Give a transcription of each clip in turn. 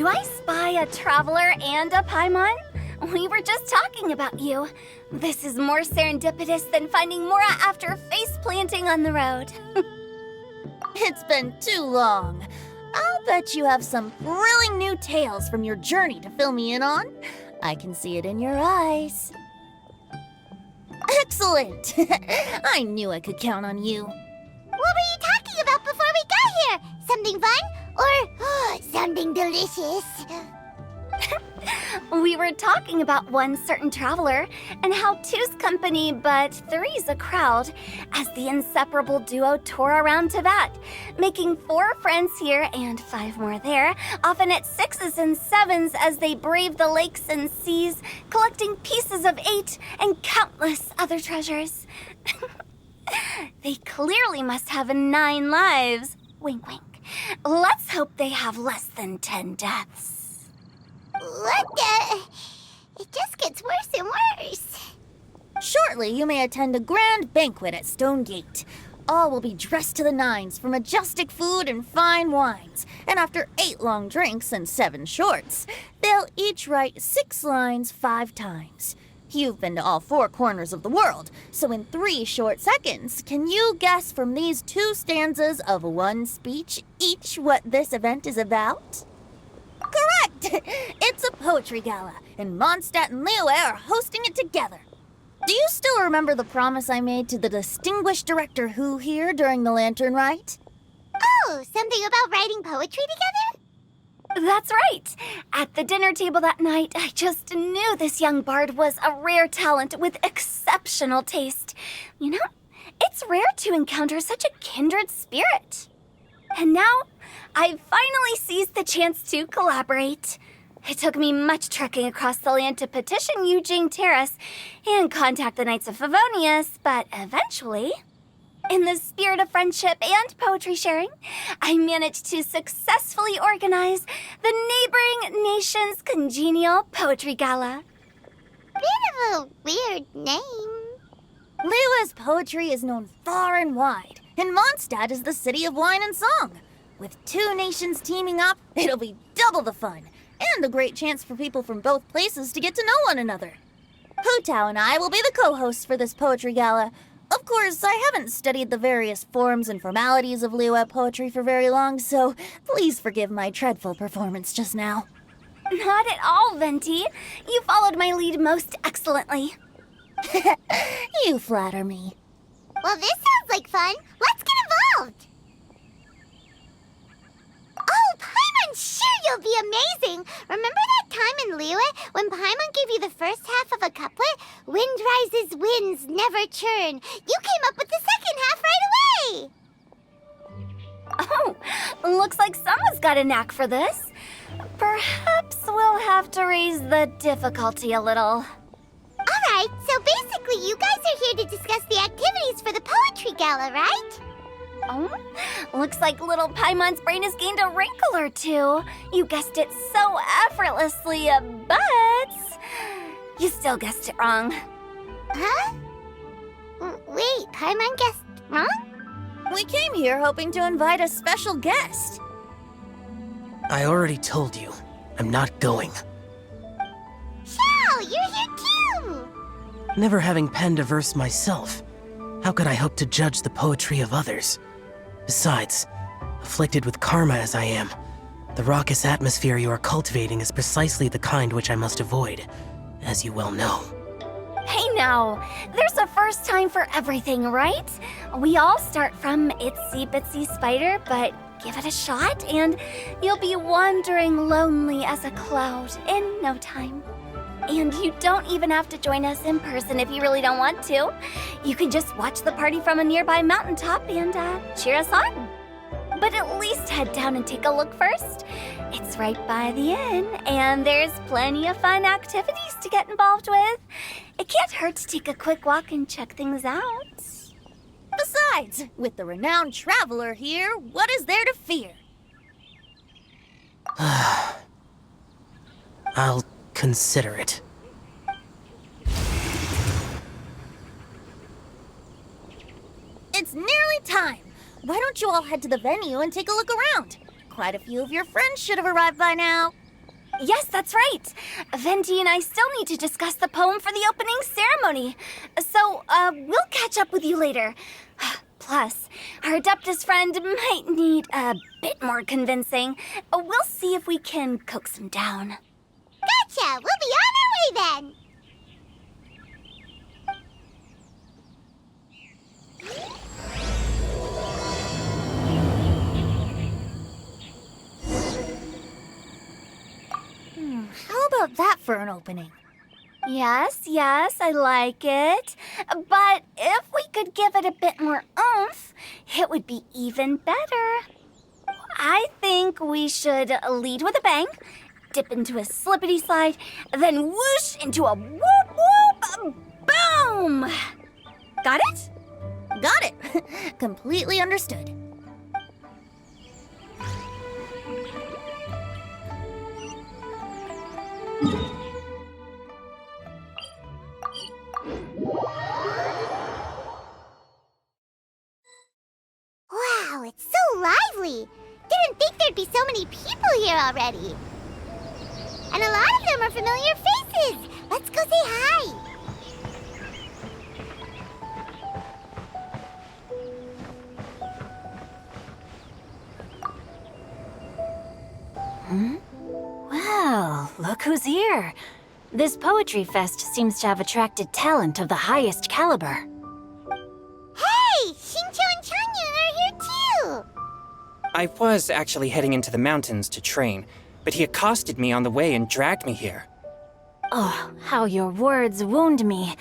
Do I spy a traveler and a Paimon? We were just talking about you. This is more serendipitous than finding Mora after face planting on the road. It's been too long. I'll bet you have some thrilling new tales from your journey to fill me in on. I can see it in your eyes. Excellent! I knew I could count on you. What were you talking about before we got here? Something fun? Or something delicious? We were talking about one certain traveler and how two's company but three's a crowd as the inseparable duo tour around Tibet, making 4 friends here and 5 more there, often at 6s and 7s as they brave the lakes and seas, collecting pieces of 8 and countless other treasures. They clearly must have 9 lives. Wink, wink. Let's hope they have less than 10 deaths. What the? It just gets worse and worse. Shortly, you may attend a grand banquet at Stone Gate. All will be dressed to the nines for majestic food and fine wines. And after 8 long drinks and 7 shorts, they'll each write 6 lines 5 times. You've been to all 4 corners of the world, so in 3 short seconds, can you guess from these 2 stanzas of 1 speech each what this event is about? Correct! It's a poetry gala, and Mondstadt and Liyue are hosting it together. Do you still remember the promise I made to the distinguished director Hu here during the lantern rite? Oh, something about writing poetry together? That's right. At the dinner table that night, I just knew this young bard was a rare talent with exceptional taste. You know, it's rare to encounter such a kindred spirit. And now, I've finally seized the chance to collaborate. It took me much trekking across the land to petition Yujing Terrace and contact the Knights of Favonius, but eventually, in the spirit of friendship and poetry sharing, I managed to successfully organize the neighboring nation's congenial poetry gala. Bit of a weird name. Liyue's poetry is known far and wide, and Mondstadt is the city of wine and song. With 2 nations teaming up, it'll be double the fun, and a great chance for people from both places to get to know one another. Hu Tao and I will be the co-hosts for this poetry gala. Of course, I haven't studied the various forms and formalities of Liyue poetry for very long, so please forgive my dreadful performance just now. Not at all, Venti. You followed my lead most excellently. You flatter me. Well, this sounds like fun. Let's get involved. Oh, Paimon, sure you'll be amazing. Remember that time in Liyue when Paimon gave you the first half of a couplet? Wind rises, winds never churn. You came up with the second half right away. Oh, looks like someone's got a knack for this. Perhaps we'll have to raise the difficulty a little. All right, so basically you guys are here to discuss the activities for the poetry gala, right? Oh, looks like little Paimon's brain has gained a wrinkle or 2. You guessed it so effortlessly, but you still guessed it wrong. Huh? Wait, Paimon guessed wrong? We came here hoping to invite a special guest. I already told you, I'm not going. Xiao, you're here too! Never having penned a verse myself, how could I hope to judge the poetry of others? Besides, afflicted with karma as I am, the raucous atmosphere you are cultivating is precisely the kind which I must avoid, as you well know. Hey now, there's a first time for everything, right? We all start from itsy bitsy spider, but give it a shot and you'll be wandering lonely as a cloud in no time. And you don't even have to join us in person if you really don't want to. You can just watch the party from a nearby mountaintop and cheer us on. But at least head down and take a look first. It's right by the inn, and there's plenty of fun activities to get involved with. It can't hurt to take a quick walk and check things out. Besides, with the renowned traveler here, what is there to fear? I'll consider it. It's nearly time. Why don't you all head to the venue and take a look around? Quite a few of your friends should have arrived by now. Yes, that's right. Venti and I still need to discuss the poem for the opening ceremony. So, we'll catch up with you later. Plus, our Adeptus friend might need a bit more convincing. We'll see if we can coax him down. Gotcha! We'll be on our way then! How about that for an opening? Yes, I like it. But if we could give it a bit more oomph, it would be even better. I think we should lead with a bang, dip into a slippity slide, then whoosh into a whoop whoop boom! Got it? Got it. Completely understood. Wow, it's so lively! Didn't think there'd be so many people here already. And a lot of them are familiar faces. Let's go say hi. Well, look who's here. This poetry fest seems to have attracted talent of the highest caliber. Hey, Shincho and Changyun are here too. I was actually heading into the mountains to train, but he accosted me on the way and dragged me here. Oh, how your words wound me.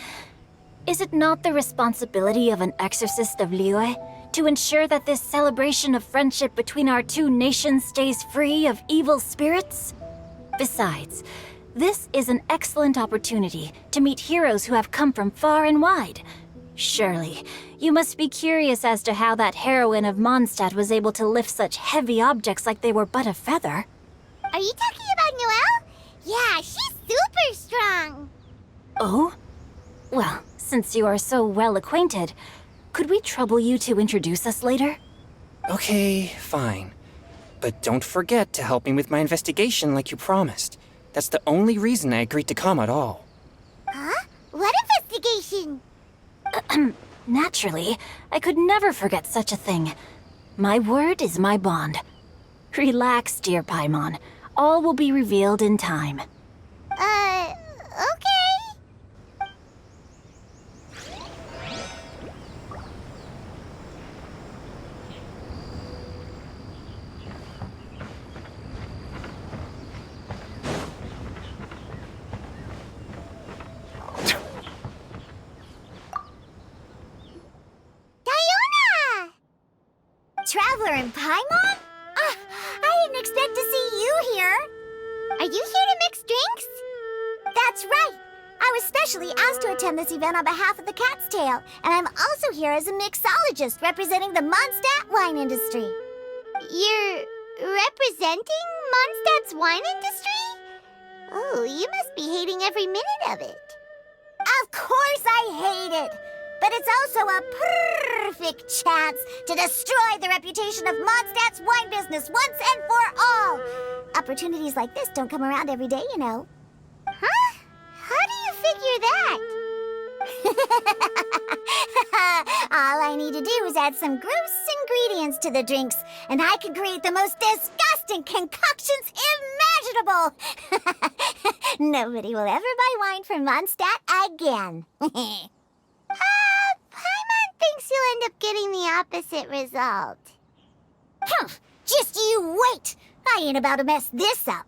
Is it not the responsibility of an exorcist of Liyue to ensure that this celebration of friendship between our two nations stays free of evil spirits? Besides, this is an excellent opportunity to meet heroes who have come from far and wide. Surely, you must be curious as to how that heroine of Mondstadt was able to lift such heavy objects like they were but a feather. Are you talking about Noelle? Yeah, she's super strong. Oh? Well, since you are so well acquainted, could we trouble you to introduce us later? Okay, fine. But don't forget to help me with my investigation like you promised. That's the only reason I agreed to come at all. Huh? What investigation? Naturally, I could never forget such a thing. My word is my bond. Relax, dear Paimon. All will be revealed in time. Okay. Diona! Traveler in Paimon? I didn't expect to see you here. Are you here to mix drinks? That's right. I was specially asked to attend this event on behalf of the Cat's Tail, and I'm also here as a mixologist representing the Mondstadt wine industry. You're representing Mondstadt's wine industry? Oh, you must be hating every minute of it. Of course I hate it! But it's also a perfect chance to destroy the reputation of Mondstadt's wine business once and for all! Opportunities like this don't come around every day, you know. Huh? How do you figure that? All I need to do is add some gross ingredients to the drinks, and I can create the most disgusting concoctions imaginable! Nobody will ever buy wine from Mondstadt again. Paimon thinks you'll end up getting the opposite result. Just you wait! I ain't about to mess this up.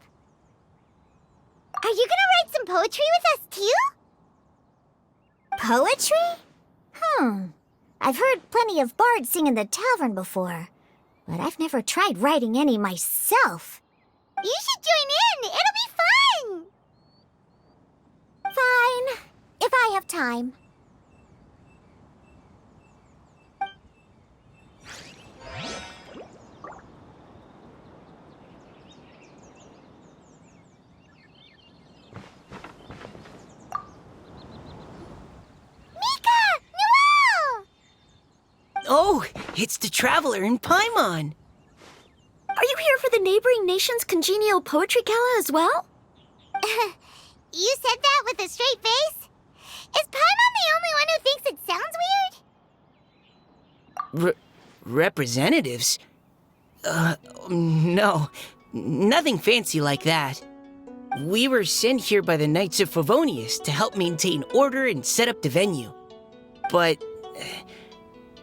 Are you gonna write some poetry with us, too? Poetry? I've heard plenty of bards sing in the tavern before, but I've never tried writing any myself. You should join in! It'll be fun! Fine, if I have time. Oh, it's the Traveler in Paimon. Are you here for the neighboring nation's congenial poetry gala as well? You said that with a straight face? Is Paimon the only one who thinks it sounds weird? Representatives? No. Nothing fancy like that. We were sent here by the Knights of Favonius to help maintain order and set up the venue. But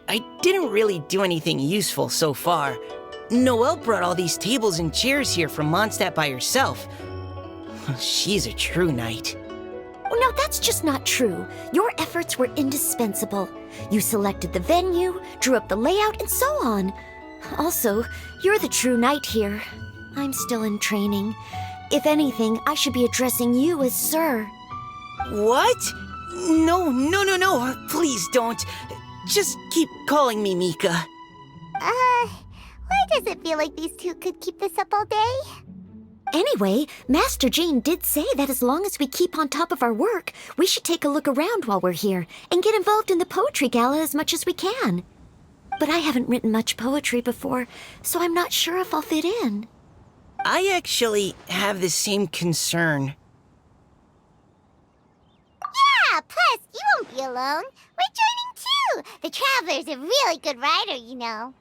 I didn't really do anything useful so far. Noelle brought all these tables and chairs here from Mondstadt by herself. She's a true knight. Oh, no, that's just not true. Your efforts were indispensable. You selected the venue, drew up the layout, and so on. Also, you're the true knight here. I'm still in training. If anything, I should be addressing you as Sir. What? No. Please don't. Just keep calling me Mika. Why does it feel like these two could keep this up all day? Anyway, Master Jane did say that as long as we keep on top of our work, we should take a look around while we're here and get involved in the poetry gala as much as we can. But I haven't written much poetry before, so I'm not sure if I'll fit in. I actually have the same concern. Yeah, plus, you won't be alone. We're joining too. The Traveler's a really good writer, you know.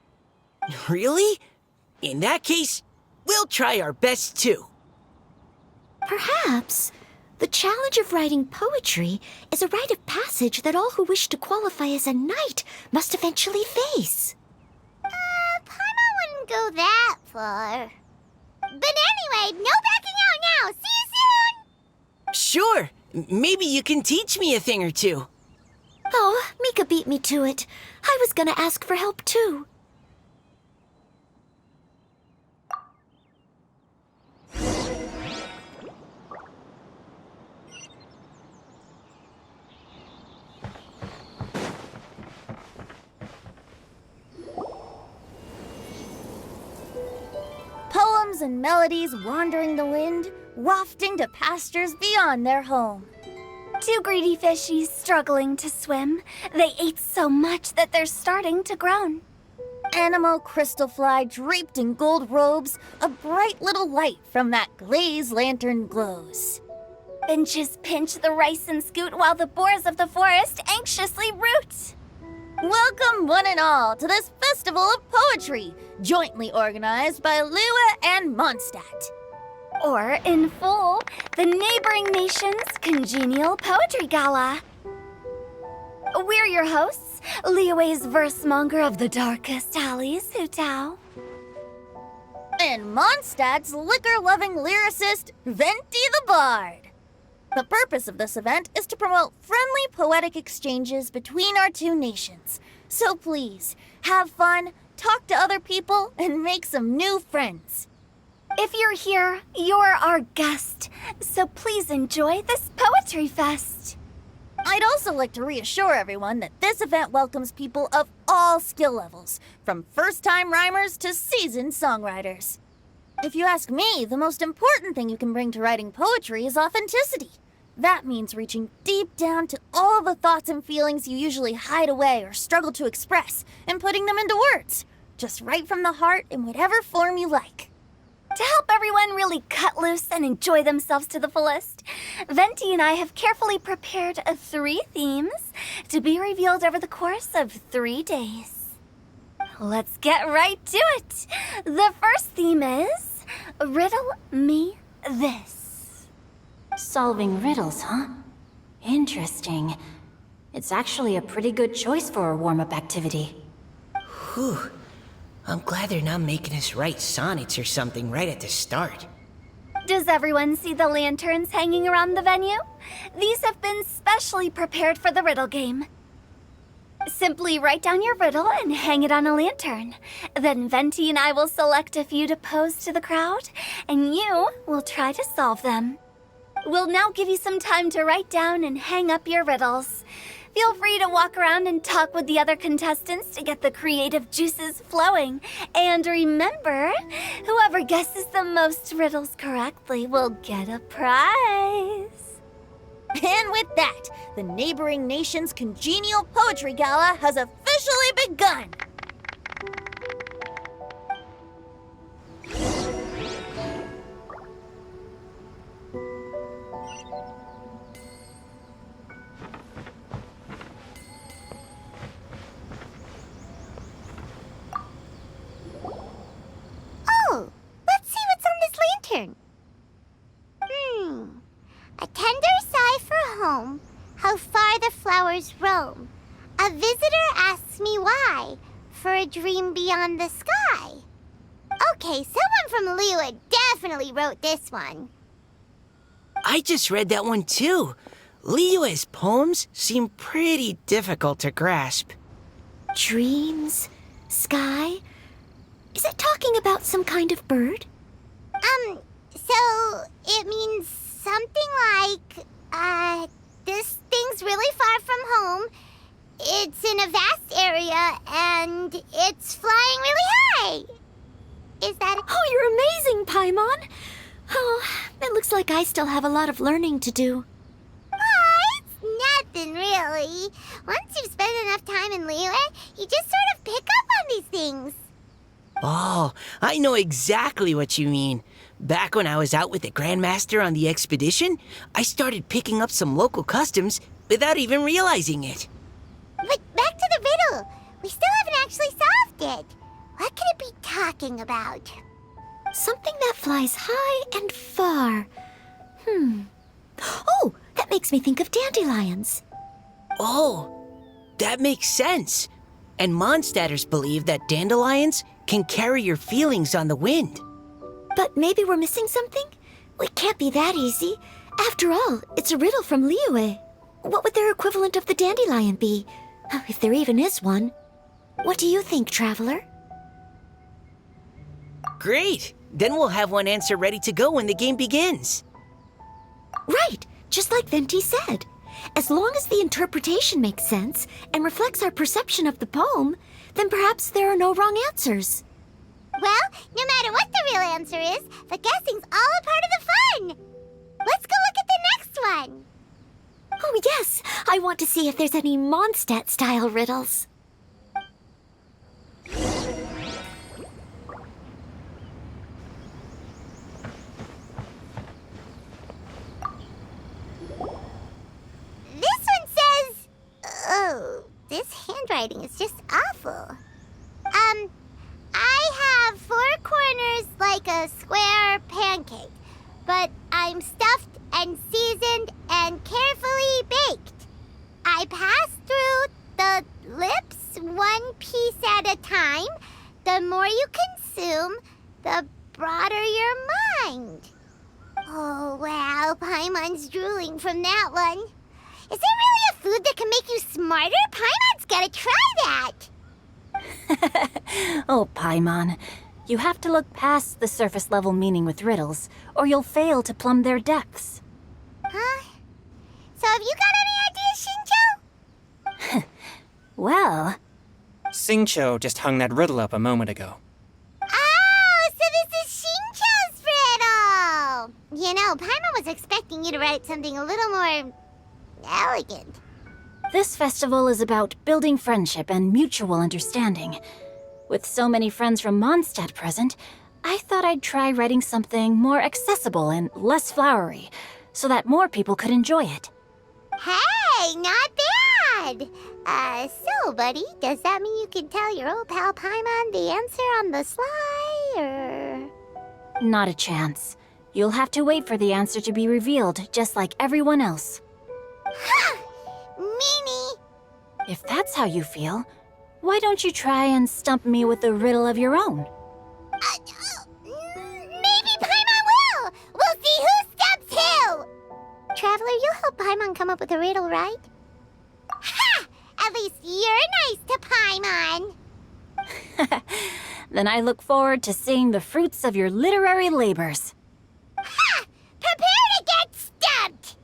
Really? In that case, we'll try our best too. Perhaps. The challenge of writing poetry is a rite of passage that all who wish to qualify as a knight must eventually face. Paimon wouldn't go that far. But anyway, no backing out now. See you soon! Sure. Maybe you can teach me a thing or two. Oh, Mika beat me to it. I was gonna ask for help too. Poems and melodies wandering the wind, wafting to pastures beyond their home. Two greedy fishies struggling to swim. They ate so much that they're starting to groan. Animal crystal fly draped in gold robes, a bright little light from that glazed lantern glows. Benches pinch the rice and scoot while the boars of the forest anxiously root. Welcome one and all to this festival of poetry, jointly organized by Lua and Mondstadt. Or, in full, the neighboring nation's congenial poetry gala. We're your hosts, Liyue's verse-monger of the darkest alleys, Hutao. And Mondstadt's liquor-loving lyricist, Venti the Bard. The purpose of this event is to promote friendly poetic exchanges between our two nations. So please, have fun, talk to other people, and make some new friends. If you're here, you're our guest, so please enjoy this poetry fest. I'd also like to reassure everyone that this event welcomes people of all skill levels, from first-time rhymers to seasoned songwriters. If you ask me, the most important thing you can bring to writing poetry is authenticity. That means reaching deep down to all the thoughts and feelings you usually hide away or struggle to express, and putting them into words, just right from the heart in whatever form you like. To help everyone really cut loose and enjoy themselves to the fullest, Venti and I have carefully prepared 3 themes to be revealed over the course of 3 days. Let's get right to it. The first theme is Riddle Me This. Solving riddles, huh? Interesting. It's actually a pretty good choice for a warm-up activity. Whew. I'm glad they're not making us write sonnets or something right at the start. Does everyone see the lanterns hanging around the venue? These have been specially prepared for the riddle game. Simply write down your riddle and hang it on a lantern. Then Venti and I will select a few to pose to the crowd, and you will try to solve them. We'll now give you some time to write down and hang up your riddles. Feel free to walk around and talk with the other contestants to get the creative juices flowing. And remember, whoever guesses the most riddles correctly will get a prize. And with that, the neighboring nation's congenial poetry gala has officially begun. home, how far the flowers roam. A visitor asks me why, for a dream beyond the sky. Okay, someone from Liyue definitely wrote this one. I just read that one too. Liyue's poems seem pretty difficult to grasp. Dreams? Sky? Is it talking about some kind of bird? So it means something like, this thing's really far from home. It's in a vast area, and it's flying really high. Is that... Oh, you're amazing, Paimon! Oh, it looks like I still have a lot of learning to do. Oh, it's nothing, really. Once you've spent enough time in Liyue, you just sort of pick up on these things. Oh, I know exactly what you mean. Back when I was out with the Grandmaster on the expedition, I started picking up some local customs without even realizing it. But back to the riddle. We still haven't actually solved it. What could it be talking about? Something that flies high and far. Oh, that makes me think of dandelions. Oh, that makes sense. And Mondstadters believe that dandelions can carry your feelings on the wind. But maybe we're missing something? It can't be that easy. After all, it's a riddle from Liyue. What would their equivalent of the dandelion be? If there even is one. What do you think, Traveler? Great! Then we'll have one answer ready to go when the game begins. Right, just like Venti said. As long as the interpretation makes sense and reflects our perception of the poem, then perhaps there are no wrong answers. Well, no matter what the real answer is, the guessing's all a part of the fun. Let's go look at the next one. Oh, yes, I want to see if there's any Mondstadt-style riddles. This one says... Oh, this handwriting is just awful. I have 4 corners like a square pancake, but I'm stuffed and seasoned and carefully baked. I pass through the lips 1 piece at a time. The more you consume, the broader your mind. Oh, wow, Paimon's drooling from that one. Is there really a food that can make you smarter? Paimon's gotta try that. Oh, Paimon. You have to look past the surface-level meaning with riddles, or you'll fail to plumb their depths. Huh? So have you got any ideas, Shinjo? Well, Xingqiu just hung that riddle up a moment ago. Oh, so this is Shinjo's riddle! You know, Paimon was expecting you to write something a little more... elegant. this festival is about building friendship and mutual understanding. With so many friends from Mondstadt present, I thought I'd try writing something more accessible and less flowery, so that more people could enjoy it. Hey, not bad! So, buddy, does that mean you can tell your old pal Paimon the answer on the sly, or...? Not a chance. You'll have to wait for the answer to be revealed, just like everyone else. Ha! Meanie! If that's how you feel, why don't you try and stump me with a riddle of your own? Maybe Paimon will! We'll see who stumps who! Traveler, you'll help Paimon come up with a riddle, right? Ha! At least you're nice to Paimon! Then I look forward to seeing the fruits of your literary labors. Ha! Prepare to get stumped!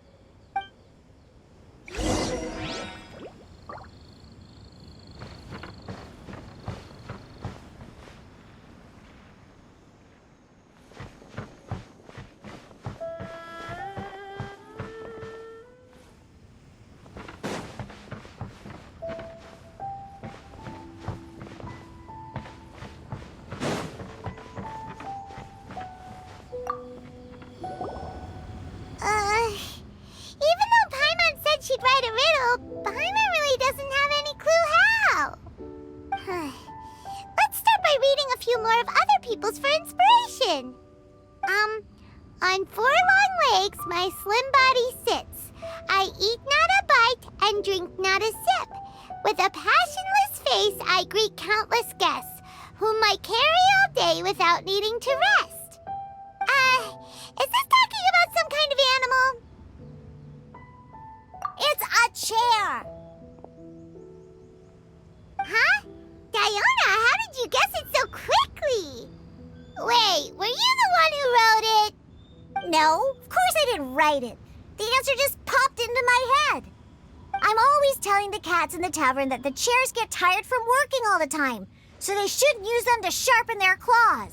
I greet countless guests, whom I carry all day without needing to rest. Is this talking about some kind of animal? It's a chair. Huh? Diona, how did you guess it so quickly? Wait, were you the one who wrote it? No, of course I didn't write it. The answer just popped into my head. I'm always telling the cats in the tavern that the chairs get tired from working all the time, so they shouldn't use them to sharpen their claws.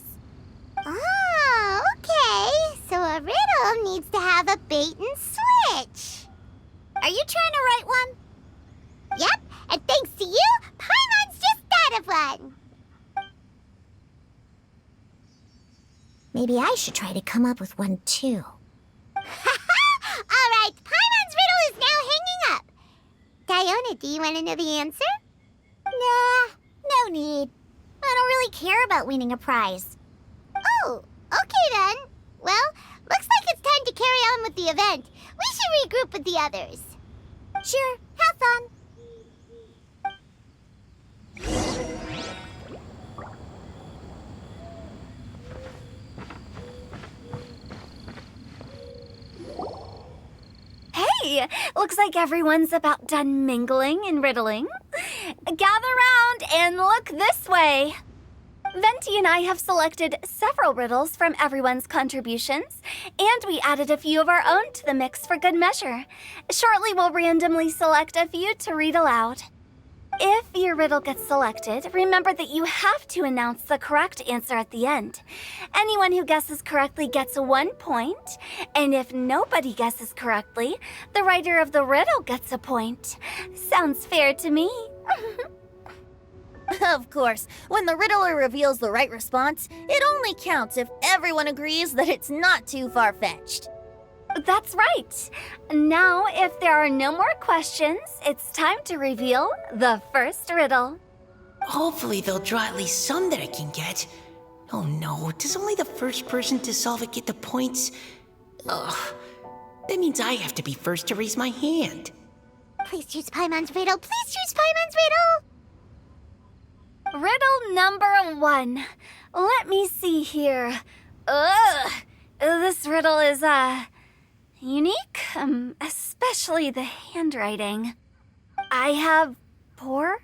Oh, okay. So a riddle needs to have a bait and switch. Are you trying to write one? Yep, and thanks to you, Paimon's just thought of one. Maybe I should try to come up with one too. All right, Paimon's riddle is now hanging up. Diona, do you want to know the answer? Nah, no need. I don't really care about winning a prize. Oh, okay then. Well, looks like it's time to carry on with the event. We should regroup with the others. Sure, have fun. Hey, looks like everyone's about done mingling and riddling. Gather round and look this way. Venti and I have selected several riddles from everyone's contributions, and we added a few of our own to the mix for good measure. Shortly, we'll randomly select a few to read aloud. If your riddle gets selected, remember that you have to announce the correct answer at the end. Anyone who guesses correctly gets 1 point, and if nobody guesses correctly, the writer of the riddle gets a point. Sounds fair to me. Of course, when the riddler reveals the right response, it only counts if everyone agrees that it's not too far-fetched. That's right. Now, if there are no more questions, it's time to reveal the first riddle. Hopefully they'll draw at least some that I can get. Oh no, does only the first person to solve it get the points? Ugh, that means I have to be first to raise my hand. Please choose Paimon's riddle. Please choose Paimon's riddle. Riddle number 1. Let me see here. Ugh, this riddle is, unique, especially the handwriting. I have four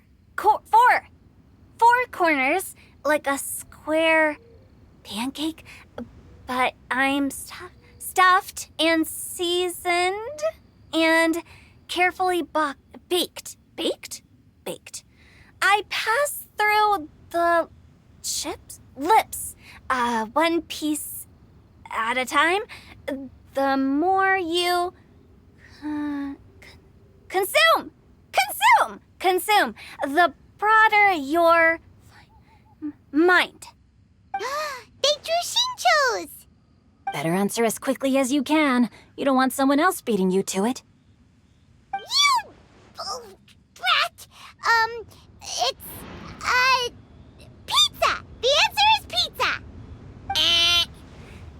corners, like a square pancake, but I'm stuffed and seasoned and carefully baked. Baked. I pass through the lips, one piece at a time. The more you consume, the broader your mind. They drew Shinchos! Better answer as quickly as you can. You don't want someone else beating you to it. You brat! It's, pizza! The answer is pizza!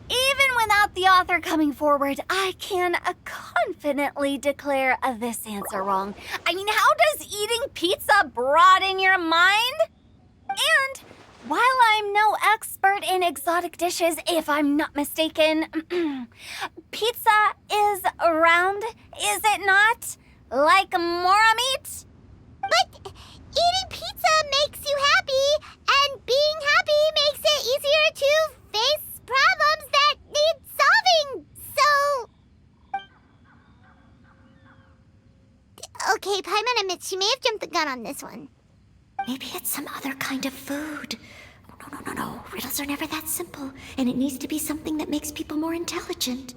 Even without the author coming forward, I can confidently declare this answer wrong. I mean, how does eating pizza broaden your mind? And while I'm no expert in exotic dishes, if I'm not mistaken, pizza is round, is it not? Like mora meat? But eating pizza makes you happy, and being happy makes it easier to face problems that need solving, so... Okay, Paimon admits she may have jumped the gun on this one. Maybe it's some other kind of food. No. Riddles are never that simple, and it needs to be something that makes people more intelligent.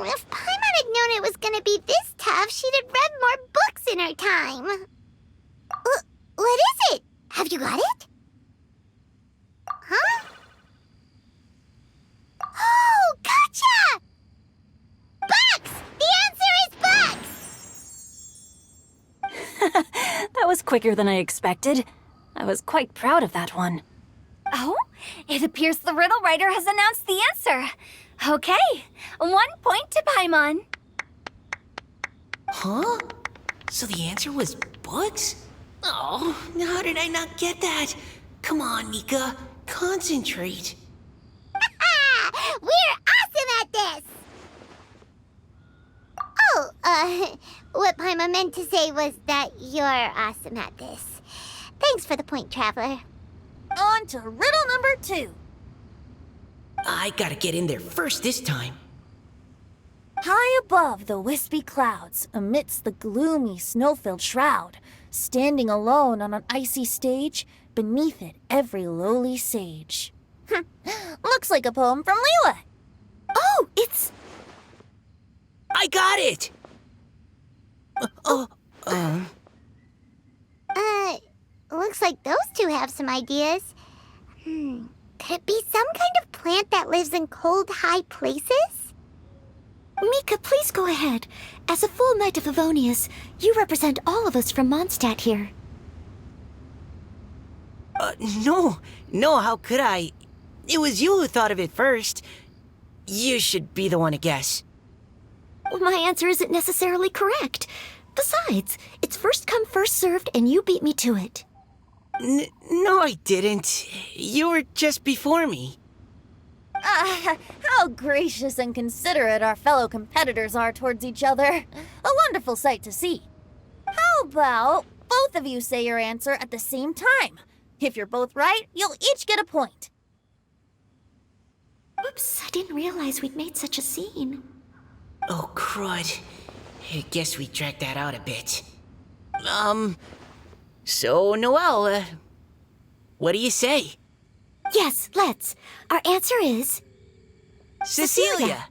If Paimon had known it was gonna be this tough, she'd have read more books in her time. What is it? Have you got it? Huh? Oh, gotcha! Bucks! The answer is bucks! That was quicker than I expected. I was quite proud of that one. Oh, it appears the riddle writer has announced the answer. Okay, 1 point to Paimon. Huh? So the answer was bugs? Oh, how did I not get that? Come on, Mika. Concentrate. We're awesome at this! Oh, what Paimon meant to say was that you're awesome at this. Thanks for the point, Traveler. On to riddle number 2. I gotta get in there first this time. High above the wispy clouds, amidst the gloomy snow-filled shroud, standing alone on an icy stage, beneath it every lowly sage. Looks like a poem from Liyue. Oh, it's... I got it! Looks like those two have some ideas. Could it be some kind of plant that lives in cold, high places? Mika, please go ahead. As a full Knight of Favonius, you represent all of us from Mondstadt here. No, how could I? It was you who thought of it first. You should be the one to guess. Well, my answer isn't necessarily correct. Besides, it's first come, first served, and you beat me to it. No, I didn't. You were just before me. How gracious and considerate our fellow competitors are towards each other. A wonderful sight to see. How about both of you say your answer at the same time? If you're both right, you'll each get a point. Oops, I didn't realize we'd made such a scene. Oh, crud. I guess we dragged that out a bit. So, Noelle, what do you say? Yes, let's. Our answer is... Cecilia!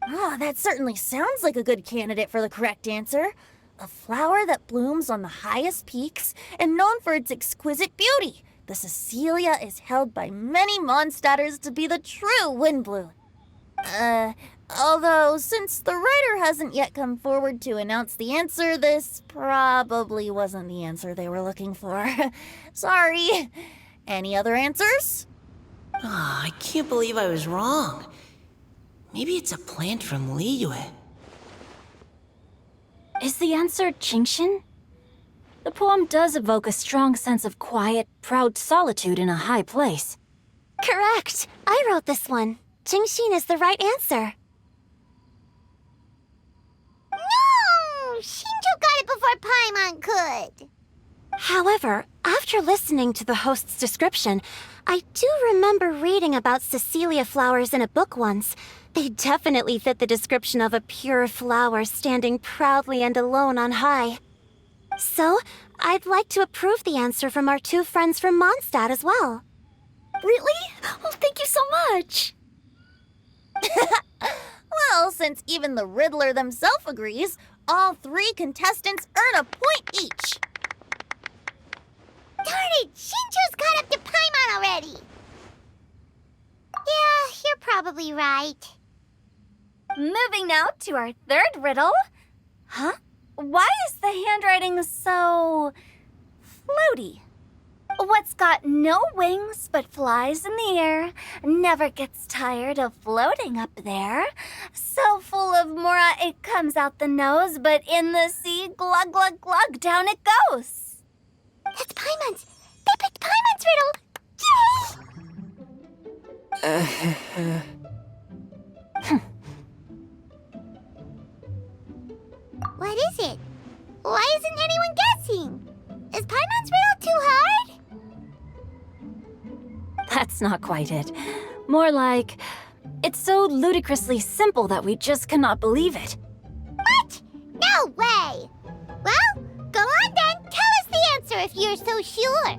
Ah, that certainly sounds like a good candidate for the correct answer. A flower that blooms on the highest peaks and known for its exquisite beauty. The Cecilia is held by many Mondstadters to be the true windbloom. Although, since the writer hasn't yet come forward to announce the answer, this probably wasn't the answer they were looking for. Sorry. Any other answers? Oh, I can't believe I was wrong. Maybe it's a plant from Liyue. Is the answer Qingxin? The poem does evoke a strong sense of quiet, proud solitude in a high place. Correct. I wrote this one. Qingxin is the right answer. No! Shinjo got it before Paimon could. However, after listening to the host's description, I do remember reading about Cecilia flowers in a book once. They definitely fit the description of a pure flower standing proudly and alone on high. So, I'd like to approve the answer from our two friends from Mondstadt as well. Really? Oh, thank you so much. Well, since even the Riddler themselves agrees, all 3 contestants earn a point each. Darn it! Shinjo's caught up to Paimon already! Yeah, you're probably right. Moving now to our third riddle. Huh? Why is the handwriting so... floaty? What's got no wings but flies in the air, never gets tired of floating up there, so full of mora it comes out the nose, but in the sea, glug glug glug, down it goes. That's Paimon's! They picked Paimon's riddle! Yay! What is it? Why isn't anyone guessing? Is Paimon's riddle too hard? That's not quite it. More like, it's so ludicrously simple that we just cannot believe it. What? No way! Well, go on then. Tell us the answer if you're so sure.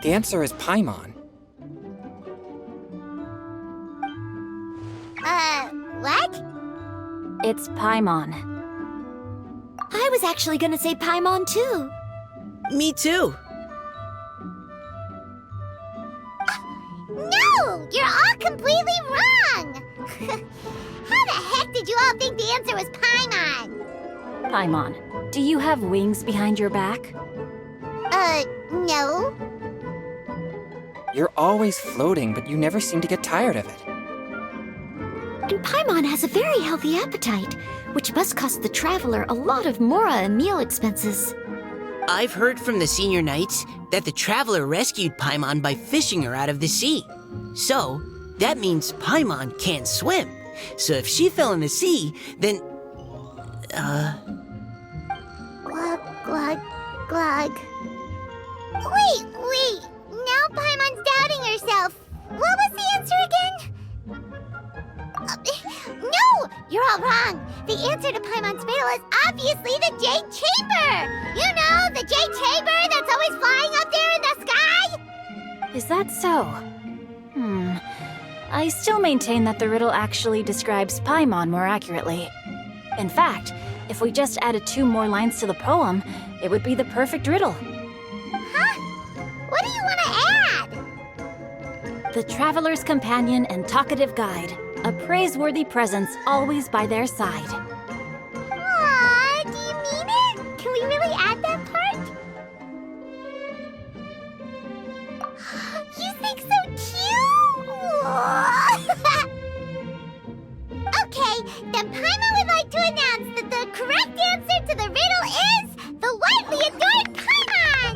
The answer is Paimon. What? It's Paimon. I was actually gonna say Paimon too. Me too. No! You're all completely wrong! How the heck did you all think the answer was Paimon? Paimon, do you have wings behind your back? No. You're always floating, but you never seem to get tired of it. And Paimon has a very healthy appetite. which must cost the traveler a lot of mora and meal expenses. I've heard from the senior knights that the traveler rescued Paimon by fishing her out of the sea. So, that means Paimon can't swim. So if she fell in the sea, then... Glug, glug, glug. Wait. Now Paimon's doubting herself. What was the answer again? No! You're all wrong. The answer to Paimon's riddle is obviously the Jade Chamber! You know, the Jade Chamber that's always flying up there in the sky? Is that so? I still maintain that the riddle actually describes Paimon more accurately. In fact, if we just added 2 more lines to the poem, it would be the perfect riddle. Huh? What do you want to add? The traveler's companion and talkative guide, a praiseworthy presence always by their side. Aw, do you mean it? Can we really add that part? You think so too? Okay, then Paimon would like to announce that the correct answer to the riddle is the widely adored Paimon!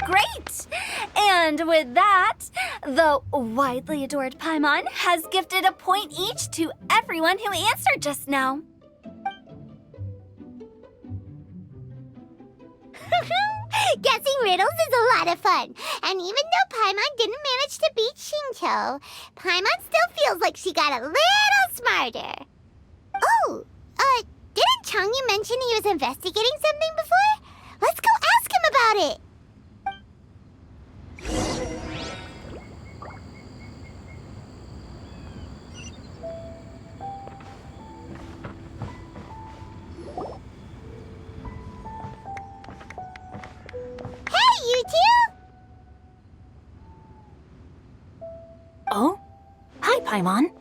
Great! And with that, the widely adored Paimon has gifted a point each to everyone who answered just now. Guessing riddles is a lot of fun. And even though Paimon didn't manage to beat Shinto, Paimon still feels like she got a little smarter. Oh, didn't Trong you mention he was investigating something before? Let's go ask him about it. Hey, you two! Oh? Hi, Paimon.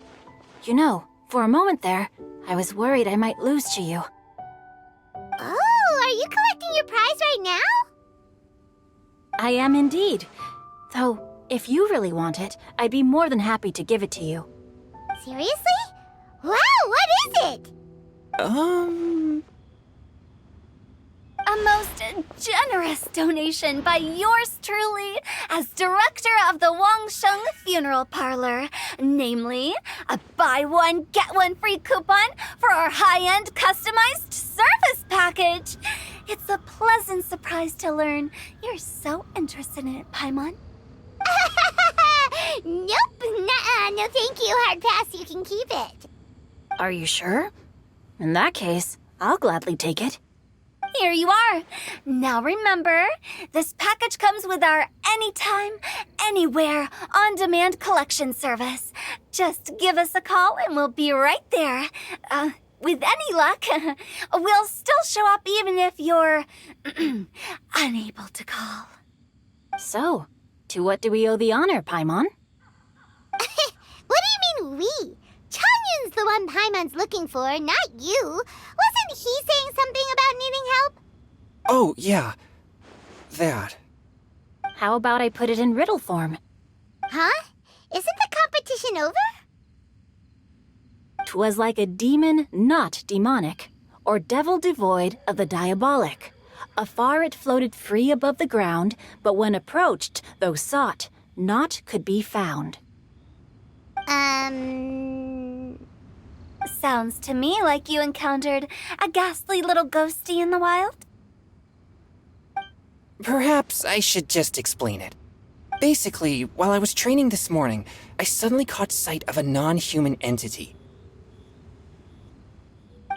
You know, for a moment there, I was worried I might lose to you. Oh, are you collecting your prize right now? I am indeed. Though, if you really want it, I'd be more than happy to give it to you. Seriously? Wow, what is it? A most generous donation by yours truly as director of the Wangsheng Funeral Parlor. Namely, a buy one, get one free coupon for our high-end customized service package. It's a pleasant surprise to learn you're so interested in it, Paimon. Nope, nuh-uh, no thank you, hard pass, you can keep it. Are you sure? In that case, I'll gladly take it. Here you are. Now remember, this package comes with our anytime, anywhere, on-demand collection service. Just give us a call and we'll be right there. With any luck, we'll still show up even if you're unable to call. So, to what do we owe the honor, Paimon? What do you mean we? Changyun's the one Paimon's looking for, not you. Wasn't he saying something about needing help? Oh, yeah. That. How about I put it in riddle form? Huh? Isn't the competition over? 'Twas like a demon not demonic, or devil devoid of the diabolic. Afar it floated free above the ground, but when approached, though sought, naught could be found. Sounds to me like you encountered a ghastly little ghosty in the wild. Perhaps I should just explain it. Basically, while I was training this morning, I suddenly caught sight of a non-human entity.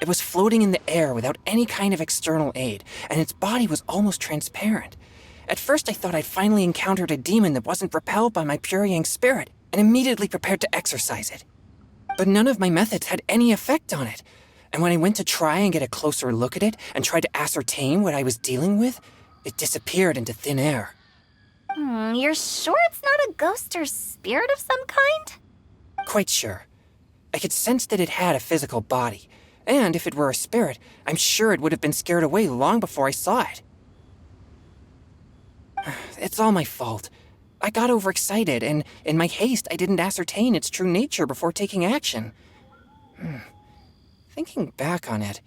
It was floating in the air without any kind of external aid, and its body was almost transparent. At first I thought I'd finally encountered a demon that wasn't repelled by my pure yang spirit, and immediately prepared to exorcise it. But none of my methods had any effect on it, and when I went to try and get a closer look at it and tried to ascertain what I was dealing with, it disappeared into thin air. You're sure it's not a ghost or spirit of some kind? Quite sure. I could sense that it had a physical body, and if it were a spirit, I'm sure it would have been scared away long before I saw it. It's all my fault. I got overexcited, and in my haste, I didn't ascertain its true nature before taking action. Thinking back on it,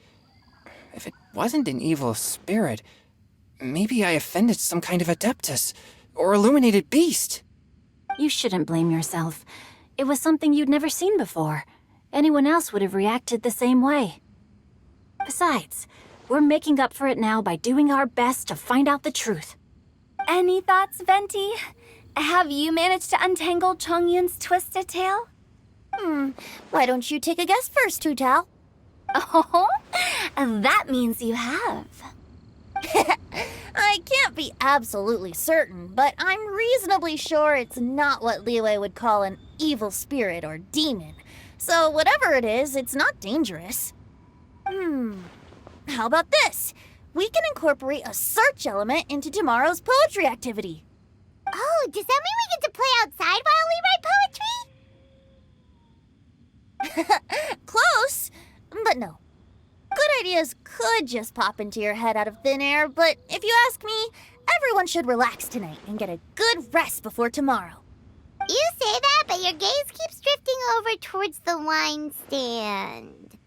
if it wasn't an evil spirit, maybe I offended some kind of adeptus or illuminated beast. You shouldn't blame yourself. It was something you'd never seen before. Anyone else would have reacted the same way. Besides, we're making up for it now by doing our best to find out the truth. Any thoughts, Venti? Have you managed to untangle Chongyun's twisted tail? Why don't you take a guess first, Hu-Tao? Oh, that means you have. I can't be absolutely certain, but I'm reasonably sure it's not what Liyue would call an evil spirit or demon. So whatever it is, it's not dangerous. How about this? We can incorporate a search element into tomorrow's poetry activity. Oh, does that mean we get to play outside while we write poetry? Close, but no. Good ideas could just pop into your head out of thin air, but if you ask me, everyone should relax tonight and get a good rest before tomorrow. You say that, but your gaze keeps drifting over towards the wine stand.